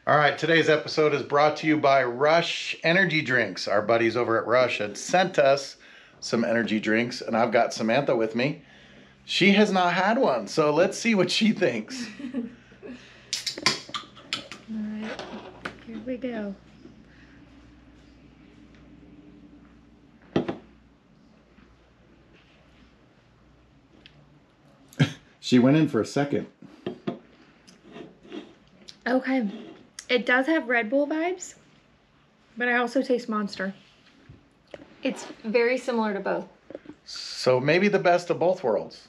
All right, today's episode is brought to you by Rush Energy Drinks. Our buddies over at Rush had sent us some energy drinks, and I've got Samantha with me. She has not had one, so let's see what she thinks. All right, here we go. She went in for a second. Okay, it does have Red Bull vibes, but I also taste Monster. It's very similar to both. So maybe the best of both worlds.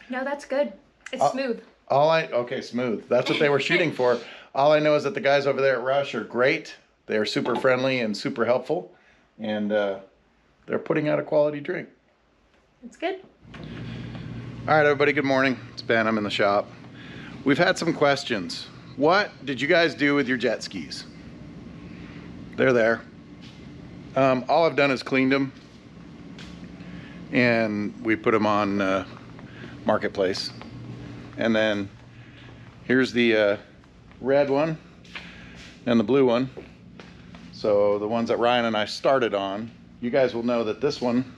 No, that's good. It's smooth. Okay, smooth. That's what they were shooting for. All I know is that the guys over there at Rush are great. They're super friendly and super helpful, and they're putting out a quality drink. It's good. All right, everybody, good morning. It's Ben, I'm in the shop. We've had some questions. What did you guys do with your jet skis? They're there. All I've done is cleaned them, and we put them on Marketplace. And then here's the red one and the blue one. So the ones that Ryan and I started on, you guys will know that this one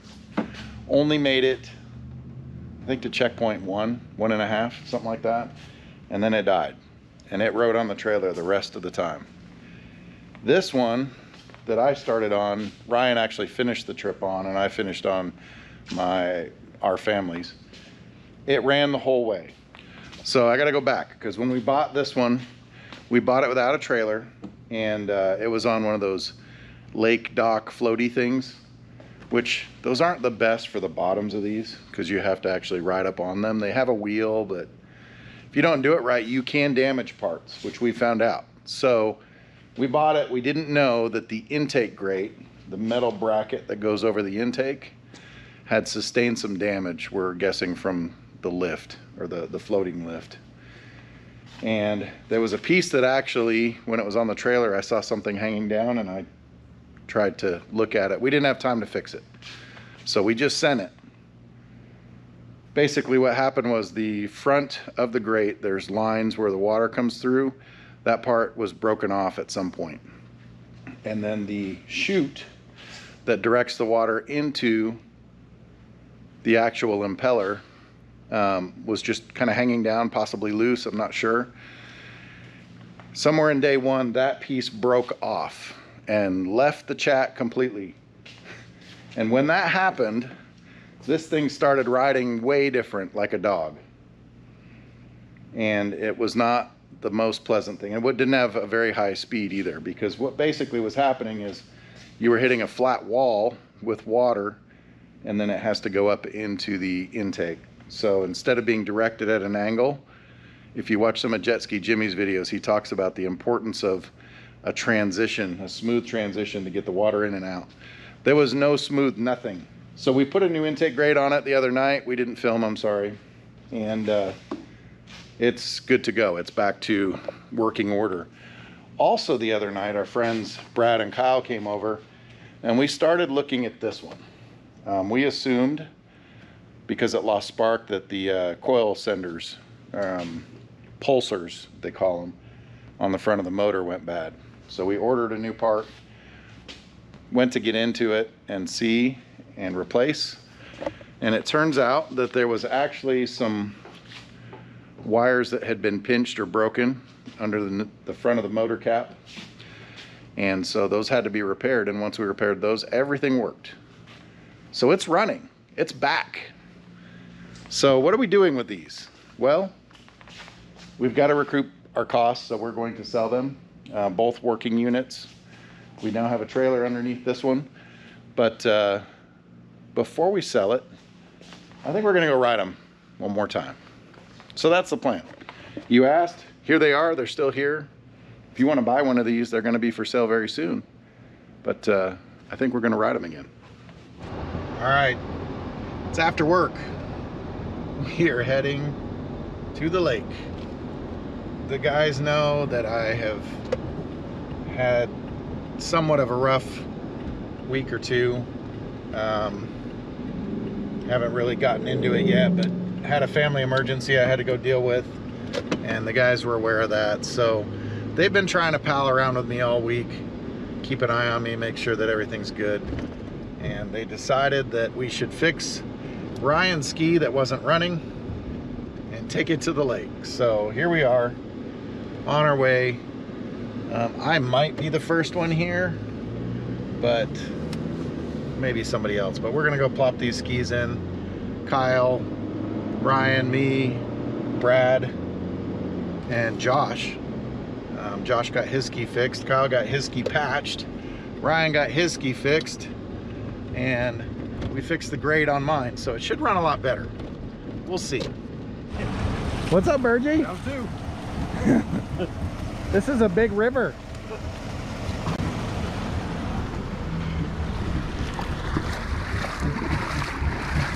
only made it, I think, to checkpoint 1.5, something like that. And then it died. And it rode on the trailer the rest of the time. This one that I started on, Ryan actually finished the trip on, and I finished on our family's. It ran the whole way. So I gotta go back, because when we bought this one, we bought it without a trailer, and it was on one of those lake dock floaty things, which those aren't the best for the bottoms of these, because you have to actually ride up on them. They have a wheel, but if you don't do it right, you can damage parts, which we found out. So we bought it. We didn't know that the intake grate, the metal bracket that goes over the intake, had sustained some damage, we're guessing, from the lift, or the floating lift. And there was a piece that actually, when it was on the trailer, I saw something hanging down, and I tried to look at it. We didn't have time to fix it, so we just sent it. Basically what happened was the front of the grate, there's lines where the water comes through. That part was broken off at some point. And then the chute that directs the water into the actual impeller was just kind of hanging down, possibly loose, I'm not sure. Somewhere in day one, that piece broke off and left the chat completely. And when that happened, this thing started riding way different, like a dog. And it was not the most pleasant thing. It didn't have a very high speed either, because what basically was happening is you were hitting a flat wall with water, and then it has to go up into the intake. So instead of being directed at an angle, if you watch some of Jet Ski Jimmy's videos, he talks about the importance of a transition, a smooth transition to get the water in and out. There was no smooth nothing. So we put a new intake grate on it the other night. We didn't film, I'm sorry. And it's good to go. It's back to working order. Also the other night, our friends Brad and Kyle came over, and we started looking at this one. We assumed, because it lost spark, that the coil senders, pulsers they call them, on the front of the motor went bad. So we ordered a new part, went to get into it and see and replace, and it turns out that there was actually some wires that had been pinched or broken under the front of the motor cap, and so those had to be repaired. And once we repaired those, everything worked. So it's running, it's back. So what are we doing with these? Well, we've got to recoup our costs, so we're going to sell them, both working units. We now have a trailer underneath this one, but before we sell it, I think we're gonna go ride them one more time. So that's the plan. You asked, here they are, they're still here. If you wanna buy one of these, they're gonna be for sale very soon. But I think we're gonna ride them again. All right, it's after work. We are heading to the lake. The guys know that I have had somewhat of a rough week or two. Haven't really gotten into it yet, but had a family emergency I had to go deal with, and the guys were aware of that. So they've been trying to pal around with me all week, keep an eye on me, make sure that everything's good. And they decided that we should fix Ryan's ski that wasn't running and take it to the lake. So here we are on our way. I might be the first one here, but maybe somebody else. But we're gonna go plop these skis in. Kyle, Ryan, me, Brad, and Josh. Josh got his ski fixed. Kyle got his ski patched. Ryan got his ski fixed. And we fixed the grade on mine, so it should run a lot better. We'll see. What's up, Burgie? Down two. This is a big river.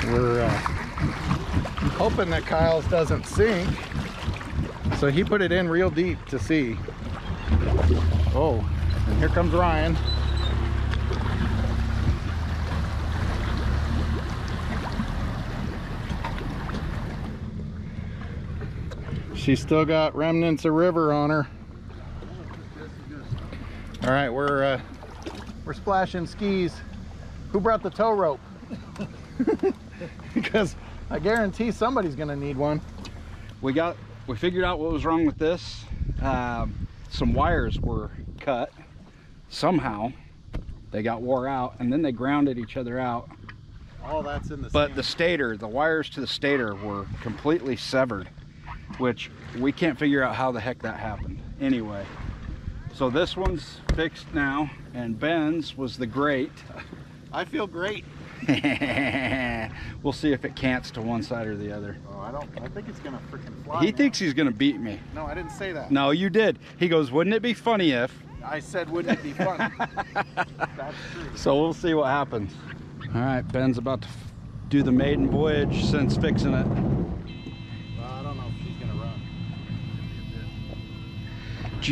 We're hoping that Kyle's doesn't sink, so he put it in real deep to see. Oh, and here comes Ryan. She's still got remnants of river on her. All right, we're splashing skis. Who brought the tow rope? Because I guarantee somebody's gonna need one. We figured out what was wrong with this. Some wires were cut somehow. They got wore out, and then they grounded each other out. All that's in the But sand. the stator, the wires to the stator were completely severed, which we can't figure out how the heck that happened. Anyway, so this one's fixed now, and Ben's was the grate. I feel great. We'll see if it cants to one side or the other. Oh, I think it's gonna freaking fly. He thinks he's gonna beat me. No, I didn't say that. No, you did. He goes, wouldn't it be funny if? I said, wouldn't it be fun? That's true. So we'll see what happens. All right, Ben's about to do the maiden voyage since fixing it. I don't know if she's gonna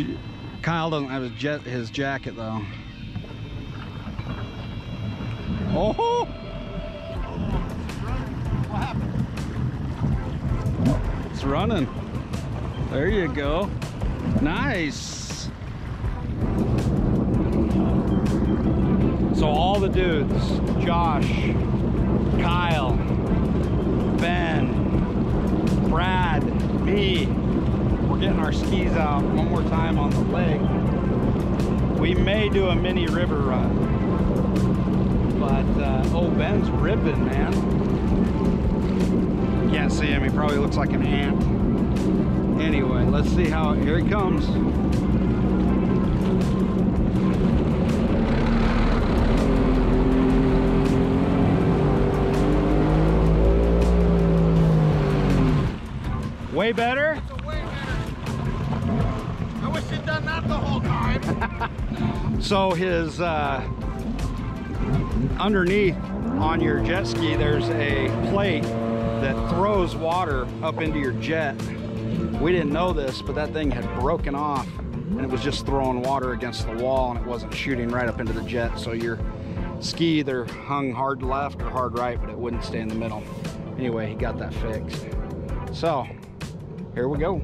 run. Kyle doesn't have his jacket though. Oh! What happened? It's running. There you go. Nice. So all the dudes, Josh, Kyle, Ben, Brad, me, we're getting our skis out one more time on the lake. We may do a mini river run. But, oh, Ben's ripping, man. Can't see him, he probably looks like an ant. Anyway, let's see how, here he comes. Way better? Way better. I wish you'd done that the whole time. So his, underneath on your jet ski, there's a plate that throws water up into your jet. We didn't know this, but that thing had broken off and it was just throwing water against the wall and it wasn't shooting right up into the jet. So your ski either hung hard left or hard right, but it wouldn't stay in the middle. Anyway, he got that fixed. So here we go.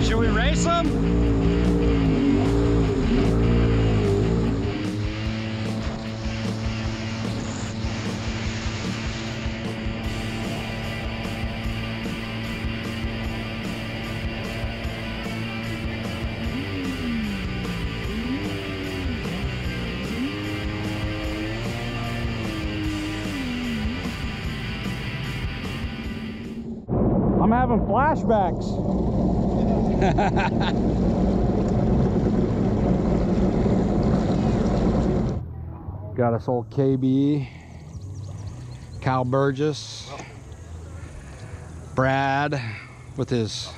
Should we race them? I'm having flashbacks. Got us old KB, Kyle Burgess, Brad with his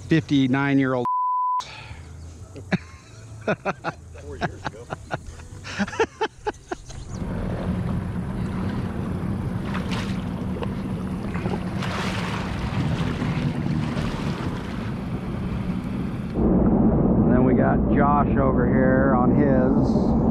59-year-old. 4 years ago. And then we got Josh over here on his.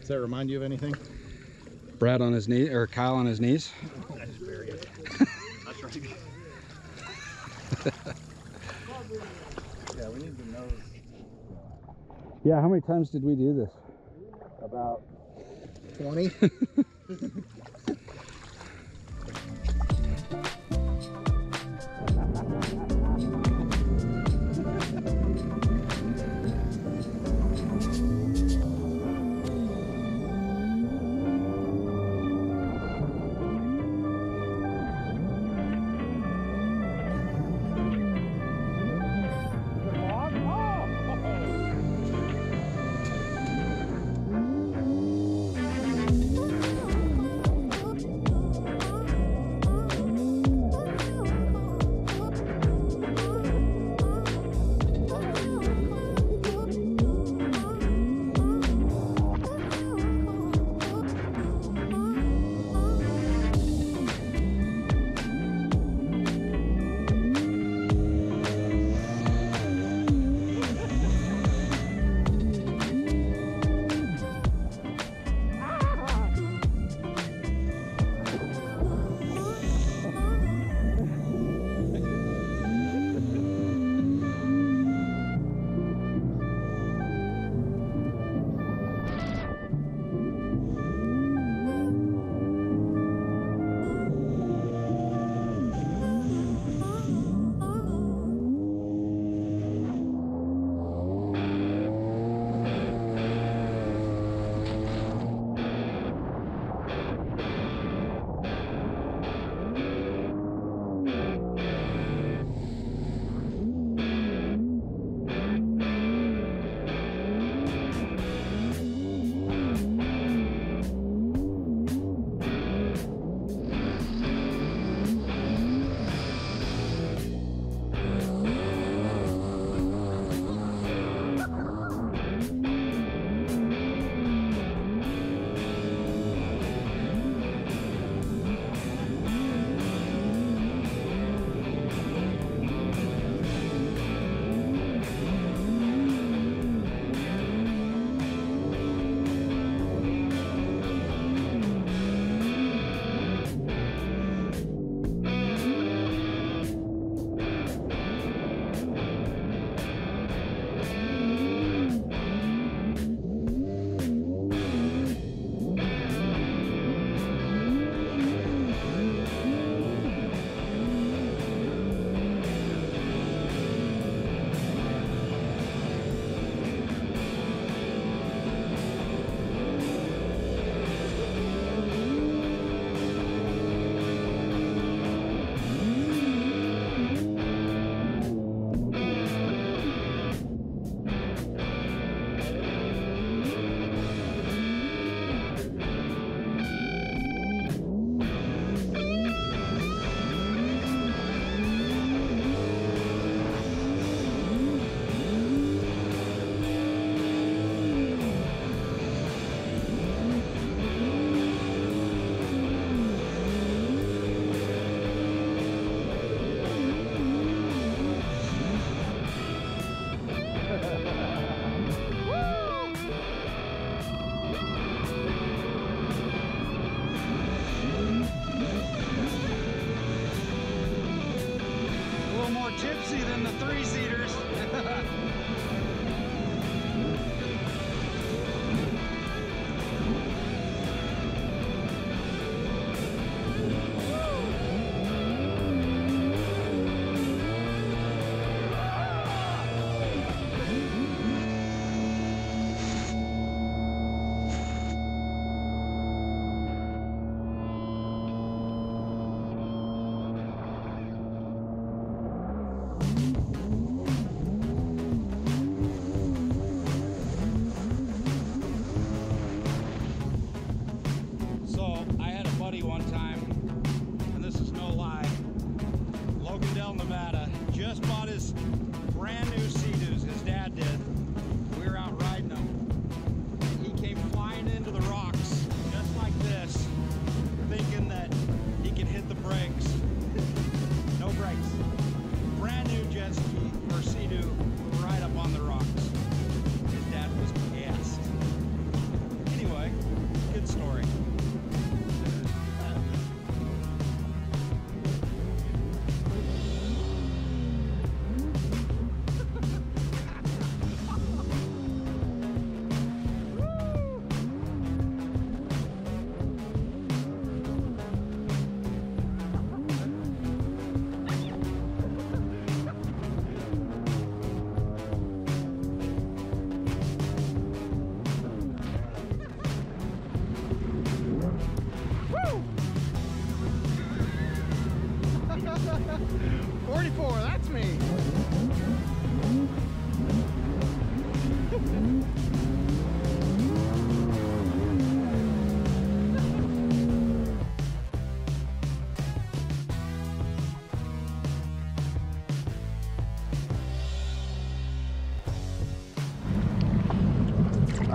Does that remind you of anything? Brad on his knee, or Kyle on his knees. I just bury it. That's right. Yeah, we need to know. Yeah, how many times did we do this? About 20. tipsy than the three-seaters.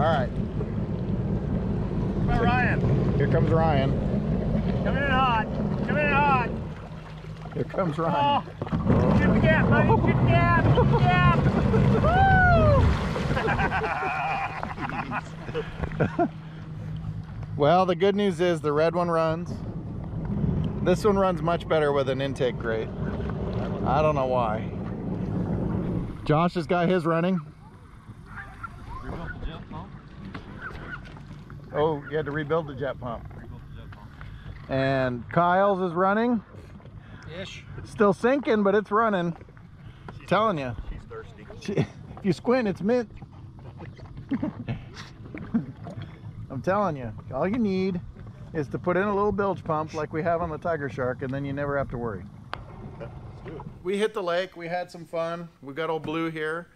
All right. Come on, Ryan. Here comes Ryan. Coming in hot. Coming in hot. Here comes Ryan. Oh, shoot the gap, buddy. Shoot the gap. Shoot the gap. Woo! Well, the good news is the red one runs. This one runs much better with an intake grate. I don't know why. Josh has got his running. Oh, you had to rebuild the jet pump. And Kyle's is running. Ish. It's still sinking, but it's running. Telling you. She's thirsty. If you squint, it's mint. I'm telling you, all you need is to put in a little bilge pump like we have on the Tiger Shark, and then you never have to worry. Let's do it. We hit the lake. We had some fun. We've got old Blue here.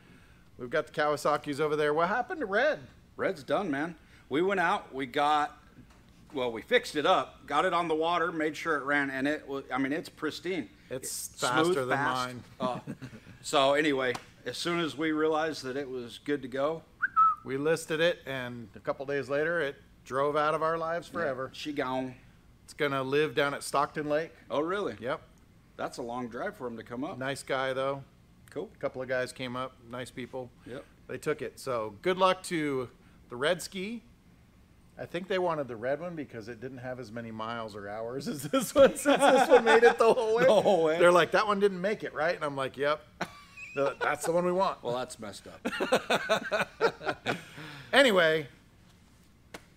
We've got the Kawasaki's over there. What happened to Red? Red's done, man. We went out, we fixed it up, got it on the water, made sure it ran, and it was, I mean, it's pristine. It's Smooth, faster than fast. mine. So anyway, as soon as we realized that it was good to go, We listed it, and a couple days later, it drove out of our lives forever. she gone. It's gonna live down at Stockton Lake. Oh, really? Yep. That's a long drive for him to come up. Nice guy, though. Cool. A couple of guys came up, nice people. Yep. They took it. So good luck to the Red Ski. I think they wanted the red one because it didn't have as many miles or hours as this one, since this one made it the whole way. The whole way. They're like, that one didn't make it, right? And I'm like, yep. That's the one we want. Well, that's messed up. Anyway,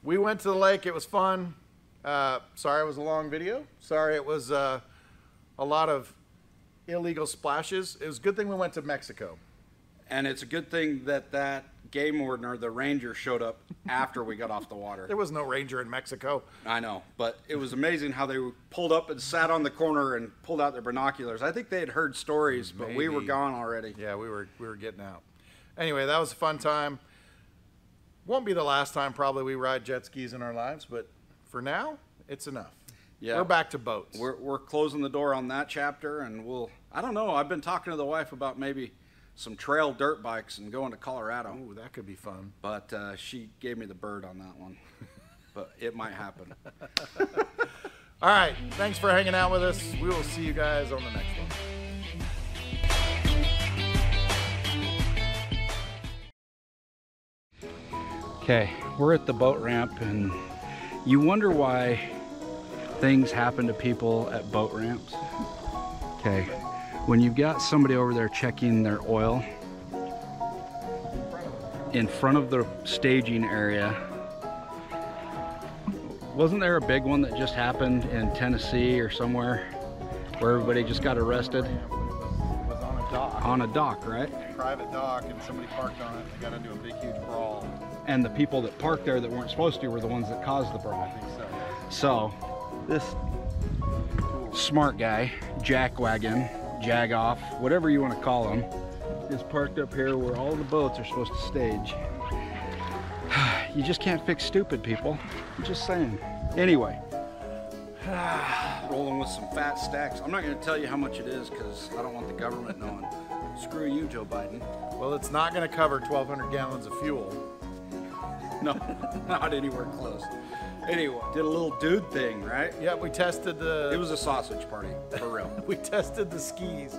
we went to the lake. It was fun. Sorry it was a long video. Sorry it was a lot of illegal splashes. It was a good thing we went to Mexico. And it's a good thing that that game warden or the ranger showed up after we got off the water. There was no ranger in Mexico. I know, but it was amazing how they pulled up and sat on the corner and pulled out their binoculars. I think they had heard stories, but we were Maybe. gone already. Yeah, we were getting out. Anyway, that was a fun time. Won't be the last time probably we ride jet skis in our lives, but for now, it's enough. Yeah. We're back to boats. We're closing the door on that chapter, and I don't know, I've been talking to the wife about maybe some trail dirt bikes and going to Colorado. Ooh, that could be fun. But she gave me the bird on that one. But it might happen. All right, thanks for hanging out with us. We will see you guys on the next one. Okay, we're at the boat ramp, and you wonder why things happen to people at boat ramps. Okay, when you've got somebody over there checking their oil in front of the staging area, wasn't there a big one that just happened in Tennessee or somewhere where everybody just got arrested? It was on a dock. On a dock, right? Private dock, and somebody parked on it. They got into a big, huge brawl. And the people that parked there that weren't supposed to were the ones that caused the brawl. I think so. So this smart guy, jackwagon, jag-off, whatever you want to call him, is parked up here where all the boats are supposed to stage. You just can't fix stupid people. I'm just saying. Anyway, rolling with some fat stacks. I'm not going to tell you how much it is because I don't want the government knowing. Screw you, Joe Biden. Well, it's not going to cover 1,200 gallons of fuel. No, not anywhere close. Anyway, did a little dude thing, right? Yeah, we tested the. It was a sausage party, for real. We tested the skis.